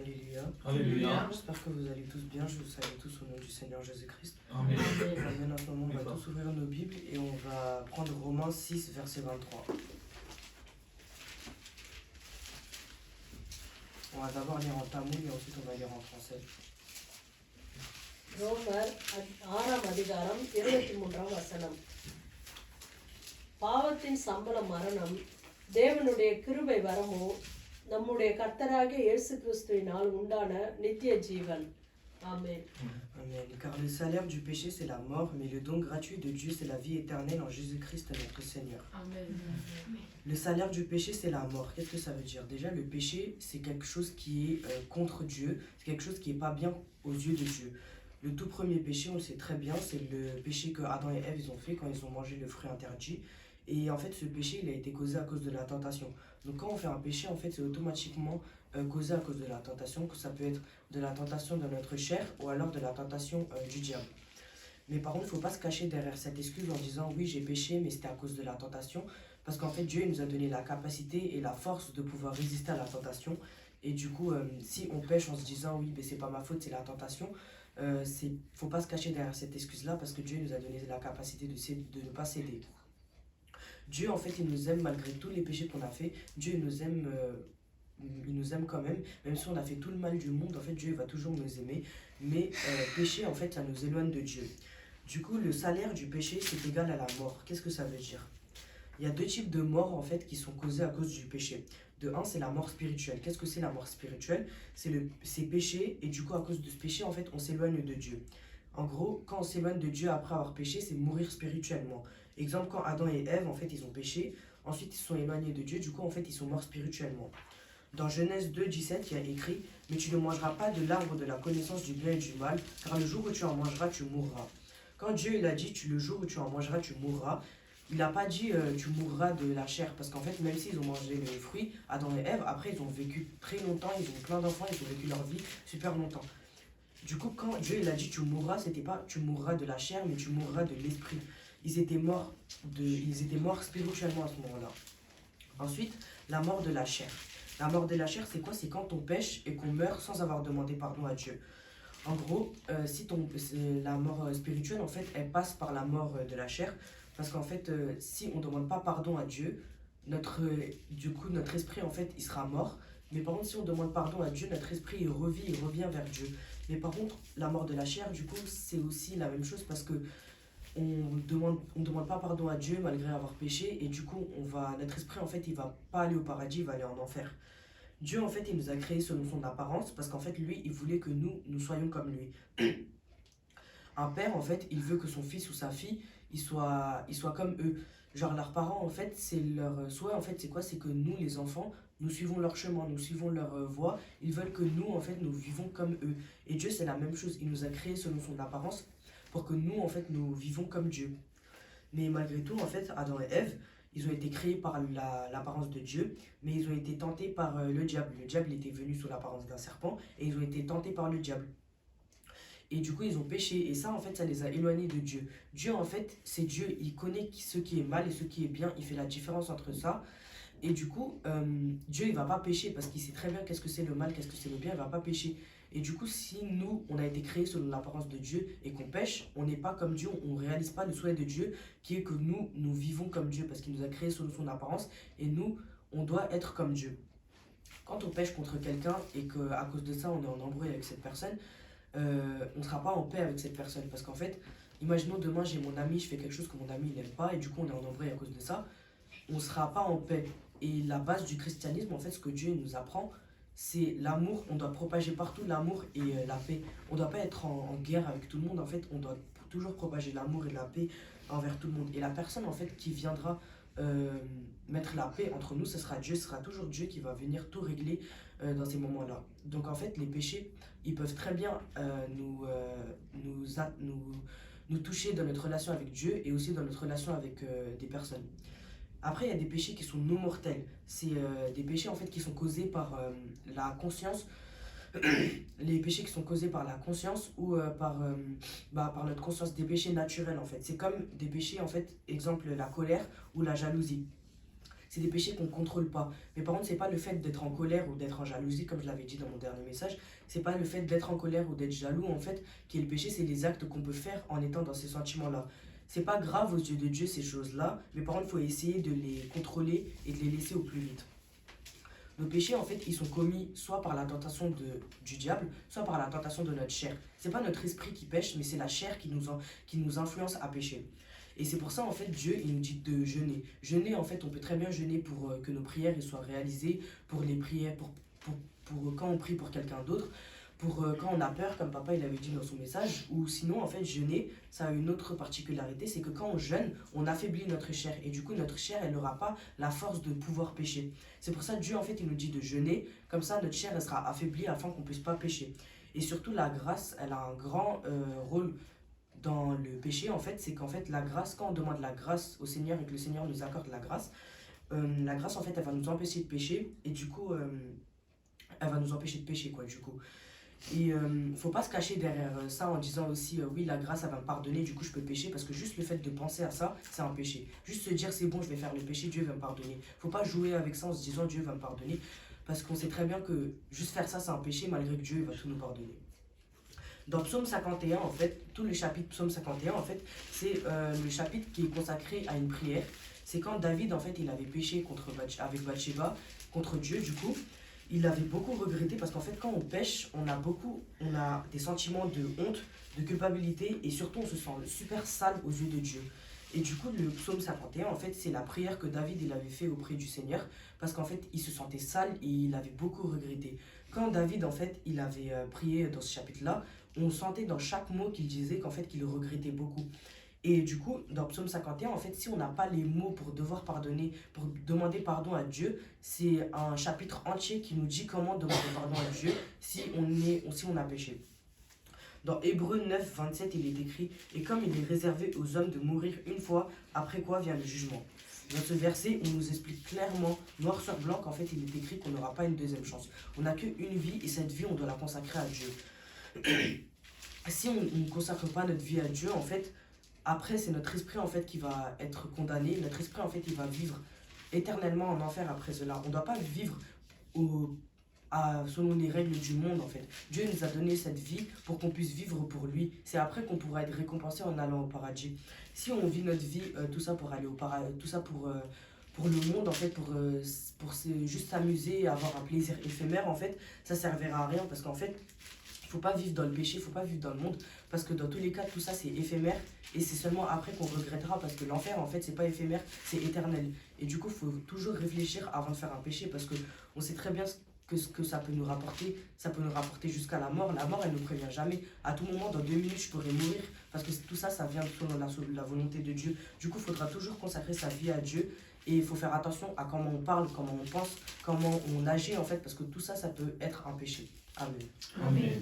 Alléluia. Alléluia. J'espère que vous allez tous bien. Je vous salue tous au nom du Seigneur Jésus-Christ. Amen. Amen. En ce moment, on va tous ouvrir nos Bibles et on va prendre Romains 6, verset 23. On va d'abord lire en tamoul et ensuite on va lire en français. ரோமர் 6ஆம் அதிகாரம் 23ஆம் வசனம். பாவத்தின் சம்பளம் மரணம், தேவனுடைய கிருபை வரமோ நம்முடைய கர்த்தராகிய இயேசு கிறிஸ்துவினால் உண்டான நித்திய ஜீவன். Amen. Amen. Car le salaire du péché, c'est la mort, mais le don gratuit de Dieu, c'est la vie éternelle en Jésus-Christ notre Seigneur. Amen. Le salaire du péché, c'est la mort. Qu'est-ce que ça veut dire? Déjà, le péché, c'est quelque chose qui est contre Dieu, c'est quelque chose qui n'est pas bien aux yeux de Dieu. Le tout premier péché, on le sait très bien, c'est le péché que Adam et Ève ils ont fait quand ils ont mangé le fruit interdit. Et en fait, ce péché, il a été causé à cause de la tentation. Donc quand on fait un péché, en fait, c'est automatiquement causé à cause de la tentation, que ça peut être de la tentation de notre chair ou alors de la tentation du diable. Mais par contre, il ne faut pas se cacher derrière cette excuse en disant « oui, j'ai péché, mais c'était à cause de la tentation ». Parce qu'en fait, Dieu il nous a donné la capacité et la force de pouvoir résister à la tentation. Et du coup, si on pêche en se disant « oui, mais c'est pas ma faute, c'est la tentation », il ne faut pas se cacher derrière cette excuse-là parce que Dieu nous a donné la capacité de ne pas céder. Dieu, en fait, il nous aime malgré tous les péchés qu'on a fait. Dieu il nous aime quand même. Même si on a fait tout le mal du monde, en fait, Dieu va toujours nous aimer. Mais péché, en fait, ça nous éloigne de Dieu. Du coup, le salaire du péché, c'est égal à la mort. Qu'est-ce que ça veut dire? Il y a deux types de morts, en fait, qui sont causées à cause du péché. De un, c'est la mort spirituelle. Qu'est-ce que c'est la mort spirituelle? C'est péché, et du coup, à cause de ce péché, en fait, on s'éloigne de Dieu. En gros, quand on s'éloigne de Dieu après avoir péché, c'est mourir spirituellement. Exemple, quand Adam et Ève, en fait, ils ont péché, ensuite ils se sont éloignés de Dieu, du coup, en fait, ils sont morts spirituellement. Dans Genèse 2, 17, il y a écrit « Mais tu ne mangeras pas de l'arbre de la connaissance du bien et du mal, car le jour où tu en mangeras, tu mourras. » Quand Dieu il a dit « Le jour où tu en mangeras, tu mourras », il n'a pas dit tu mourras de la chair, parce qu'en fait, même s'ils ont mangé le fruit, Adam et Ève, après, ils ont vécu très longtemps, ils ont plein d'enfants, ils ont vécu leur vie super longtemps. Du coup, quand Dieu il a dit tu mourras, c'était pas tu mourras de la chair, mais tu mourras de l'esprit. Ils étaient morts spirituellement à ce moment-là. Ensuite, la mort de la chair. La mort de la chair, c'est quoi? C'est quand on pêche et qu'on meurt sans avoir demandé pardon à Dieu. En gros, la mort spirituelle, en fait, elle passe par la mort de la chair. Parce qu'en fait, si on ne demande pas pardon à Dieu, du coup, notre esprit, en fait, il sera mort. Mais par contre, si on demande pardon à Dieu, notre esprit, il revient vers Dieu. Mais par contre, la mort de la chair, du coup, c'est aussi la même chose parce que on demande pas pardon à Dieu malgré avoir péché. Et du coup, notre esprit, en fait, il va pas aller au paradis, il va aller en enfer. Dieu, en fait, il nous a créés selon son apparence parce qu'en fait, lui, il voulait que nous soyons comme lui. Un père, en fait, il veut que son fils ou sa fille, il soit comme eux. Genre, leurs parents, en fait, c'est leur souhait, en fait, c'est quoi? C'est que nous, les enfants, nous suivons leur chemin, nous suivons leur voie. Ils veulent que nous, en fait, nous vivons comme eux. Et Dieu, c'est la même chose. Il nous a créés selon son apparence pour que nous, en fait, nous vivons comme Dieu. Mais malgré tout, en fait, Adam et Ève, ils ont été créés par l'apparence de Dieu, mais ils ont été tentés par le diable. Le diable était venu sous l'apparence d'un serpent et ils ont été tentés par le diable. Et du coup, ils ont péché. Et ça, en fait, ça les a éloignés de Dieu. Dieu, en fait, c'est Dieu. Il connaît ce qui est mal et ce qui est bien. Il fait la différence entre ça. Et du coup, Dieu, il va pas pécher parce qu'il sait très bien qu'est-ce que c'est le mal, qu'est-ce que c'est le bien. Il va pas pécher. Et du coup, si nous, on a été créés selon l'apparence de Dieu et qu'on pêche, on n'est pas comme Dieu. On ne réalise pas le souhait de Dieu qui est que nous vivons comme Dieu parce qu'il nous a créés selon son apparence. Et nous, on doit être comme Dieu. Quand on pêche contre quelqu'un et qu'à cause de ça, on est en embrouille avec cette personne, on ne sera pas en paix avec cette personne parce qu'en fait, imaginons demain j'ai mon ami, je fais quelque chose que mon ami n'aime pas et du coup on est en embrouille à cause de ça, on ne sera pas en paix. Et la base du christianisme, en fait, ce que Dieu nous apprend, c'est l'amour. On doit propager partout l'amour et la paix. On ne doit pas être en guerre avec tout le monde, en fait, on doit toujours propager l'amour et la paix envers tout le monde. Et la personne, en fait, qui viendra mettre la paix entre nous, ce sera Dieu, ce sera toujours Dieu qui va venir tout régler dans ces moments-là. Donc en fait, les péchés, ils peuvent très bien nous toucher dans notre relation avec Dieu et aussi dans notre relation avec des personnes. Après, il y a des péchés qui sont non mortels. C'est des péchés en fait qui sont causés par la conscience. Les péchés qui sont causés par la conscience ou par notre conscience, des péchés naturels en fait. C'est comme des péchés en fait, exemple la colère ou la jalousie. c'est des péchés qu'on ne contrôle pas. Mais par contre, c'est pas le fait d'être en colère ou d'être en jalousie, comme je l'avais dit dans mon dernier message. C'est pas le fait d'être en colère ou d'être jaloux, en fait, qui est le péché, c'est les actes qu'on peut faire en étant dans ces sentiments-là. C'est pas grave aux yeux de Dieu, ces choses-là, mais par contre, il faut essayer de les contrôler et de les laisser au plus vite. Nos péchés, en fait, ils sont commis soit par la tentation du diable, soit par la tentation de notre chair. C'est pas notre esprit qui pêche, mais c'est la chair qui nous influence à pécher. Et c'est pour ça, en fait, Dieu, il nous dit de jeûner. Jeûner, en fait, on peut très bien jeûner pour que nos prières soient réalisées, pour les prières, pour quand on prie pour quelqu'un d'autre, pour quand on a peur, comme papa il avait dit dans son message, ou sinon, en fait, jeûner, ça a une autre particularité, c'est que quand on jeûne, on affaiblit notre chair. Et du coup, notre chair, elle n'aura pas la force de pouvoir pécher. C'est pour ça que Dieu, en fait, il nous dit de jeûner, comme ça, notre chair, elle sera affaiblie afin qu'on ne puisse pas pécher. Et surtout, la grâce, elle a un grand rôle dans le péché, en fait, c'est qu'en fait, la grâce, quand on demande la grâce au Seigneur et que le Seigneur nous accorde la grâce, en fait, elle va nous empêcher de pécher, et du coup, elle va nous empêcher de pécher, quoi, du coup. Et faut pas se cacher derrière ça en disant aussi oui, la grâce elle va me pardonner, du coup je peux pécher, parce que juste le fait de penser à ça, c'est un péché. Juste se dire c'est bon, je vais faire le péché, Dieu va me pardonner. Faut pas jouer avec ça en se disant Dieu va me pardonner, parce qu'on sait très bien que juste faire ça c'est un péché, malgré que Dieu va tout nous pardonner. Dans Psaume 51, en fait, tout le chapitre Psaume 51, en fait, c'est le chapitre qui est consacré à une prière. C'est quand David, en fait, il avait péché avec Bathsheba, contre Dieu, du coup. Il avait beaucoup regretté parce qu'en fait, quand on pêche, on a des sentiments de honte, de culpabilité et surtout, on se sent super sale aux yeux de Dieu. Et du coup, le psaume 51, en fait, c'est la prière que David il avait fait auprès du Seigneur parce qu'en fait, il se sentait sale et il avait beaucoup regretté. Quand David, en fait, il avait prié dans ce chapitre-là, on sentait dans chaque mot qu'il disait qu'en fait, qu'il regrettait beaucoup. Et du coup, dans Psaume 51, en fait, si on n'a pas les mots pour devoir pardonner, pour demander pardon à Dieu, c'est un chapitre entier qui nous dit comment demander pardon à Dieu si on a péché. Dans Hébreux 9, 27, il est écrit « Et comme il est réservé aux hommes de mourir une fois, après quoi vient le jugement ?» Dans ce verset, on nous explique clairement, noir sur blanc, qu'en fait, il est écrit qu'on n'aura pas une deuxième chance. On n'a qu'une vie et cette vie, on doit la consacrer à Dieu. Si on ne consacre pas notre vie à Dieu, en fait, après, c'est notre esprit en fait qui va être condamné. Notre esprit en fait, il va vivre éternellement en enfer après cela. On ne doit pas vivre selon les règles du monde en fait. Dieu nous a donné cette vie pour qu'on puisse vivre pour lui. C'est après qu'on pourra être récompensé en allant au paradis. Si on vit notre vie, tout ça pour aller au paradis, tout ça pour le monde en fait, pour juste s'amuser, avoir un plaisir éphémère en fait, ça servira à rien parce qu'en fait, il ne faut pas vivre dans le péché, il ne faut pas vivre dans le monde, parce que dans tous les cas, tout ça c'est éphémère, et c'est seulement après qu'on regrettera, parce que l'enfer en fait c'est pas éphémère, c'est éternel. Et du coup, il faut toujours réfléchir avant de faire un péché, parce qu'on sait très bien ce que ça peut nous rapporter jusqu'à la mort. La mort, elle ne prévient jamais. À tout moment, dans 2 minutes, je pourrais mourir, parce que tout ça, ça vient de la volonté de Dieu. Du coup, il faudra toujours consacrer sa vie à Dieu, et il faut faire attention à comment on parle, comment on pense, comment on agit en fait, parce que tout ça, ça peut être un péché. Amen. Amen.